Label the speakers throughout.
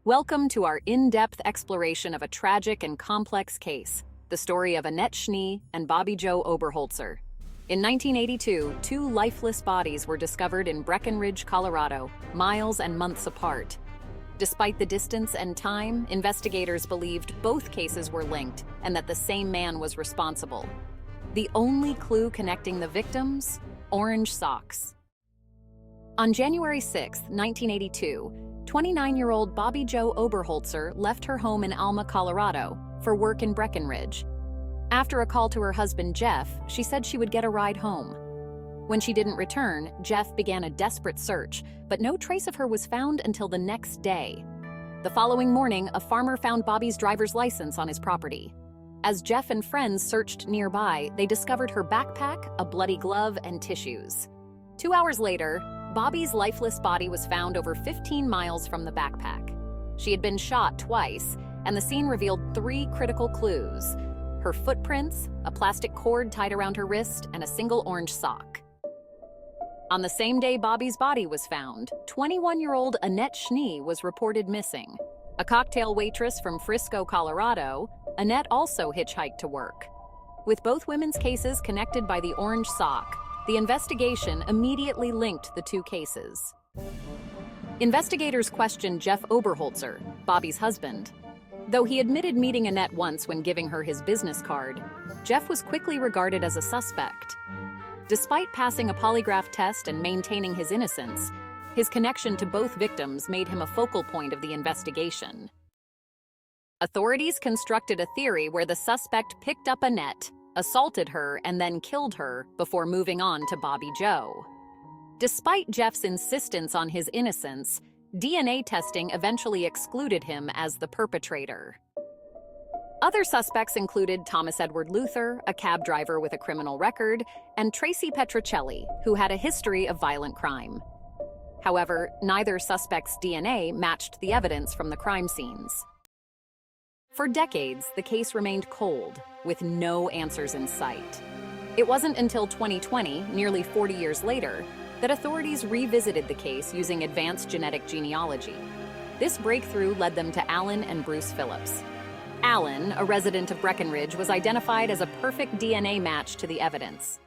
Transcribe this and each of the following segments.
Speaker 1: Welcome to our in-depth exploration of a tragic and complex case, the story of Annette Schnee and Bobby Joe Oberholzer. In 1982, two lifeless bodies were discovered in Breckenridge, Colorado, miles and months apart. Despite the distance and time, investigators believed both cases were linked and that the same man was responsible. The only clue connecting the victims? Orange socks. On January 6, 1982, 29-year-old Bobby Joe Oberholzer left her home in Alma, Colorado, for work in Breckenridge. After a call to her husband Jeff, she said she would get a ride home. When she didn't return, Jeff began a desperate search, but no trace of her was found until the next day. The following morning, a farmer found Bobby's driver's license on his property. As Jeff and friends searched nearby, they discovered her backpack, a bloody glove, and tissues. 2 hours later, Bobby's lifeless body was found over 15 miles from the backpack. She had been shot twice, and the scene revealed 3 critical clues: her footprints, a plastic cord tied around her wrist, and a single orange sock. On the same day Bobby's body was found, 21-year-old Annette Schnee was reported missing. A cocktail waitress from Frisco, Colorado, Annette also hitchhiked to work. With both women's cases connected by the orange sock, the investigation immediately linked the two cases. Investigators questioned Jeff Oberholzer, Bobby's husband. Though he admitted meeting Annette once when giving her his business card, Jeff was quickly regarded as a suspect. Despite passing a polygraph test and maintaining his innocence, his connection to both victims made him a focal point of the investigation. Authorities constructed a theory where the suspect picked up Annette, assaulted her, and then killed her before moving on to Bobby Joe. Despite Jeff's insistence on his innocence, DNA testing eventually excluded him as the perpetrator. Other suspects included Thomas Edward Luther, a cab driver with a criminal record, and Tracy Petrocelli, who had a history of violent crime. However, neither suspect's DNA matched the evidence from the crime scenes. For decades, the case remained cold, with no answers in sight. It wasn't until 2020, nearly 40 years later, that authorities revisited the case using advanced genetic genealogy. This breakthrough led them to Alan and Bruce Phillips. Alan, a resident of Breckenridge, was identified as a perfect DNA match to the evidence.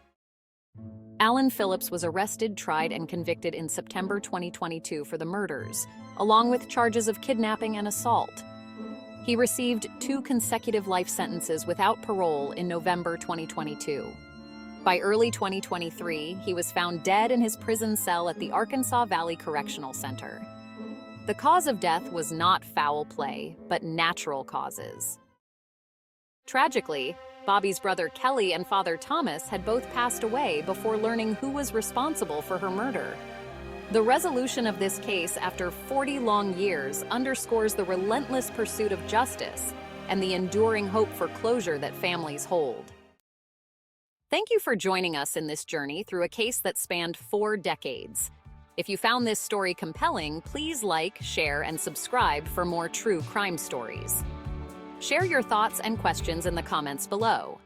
Speaker 1: Alan Phillips was arrested, tried, and convicted in September 2022 for the murders, along with charges of kidnapping and assault. He received 2 consecutive life sentences without parole in November 2022. By early 2023, he was found dead in his prison cell at the Arkansas Valley Correctional Center. The cause of death was not foul play, but natural causes. Tragically, Bobby's brother Kelly and father Thomas had both passed away before learning who was responsible for her murder. The resolution of this case after 40 long years underscores the relentless pursuit of justice and the enduring hope for closure that families hold. Thank you for joining us in this journey through a case that spanned 4 decades. If you found this story compelling, please like, share, and subscribe for more true crime stories. Share your thoughts and questions in the comments below.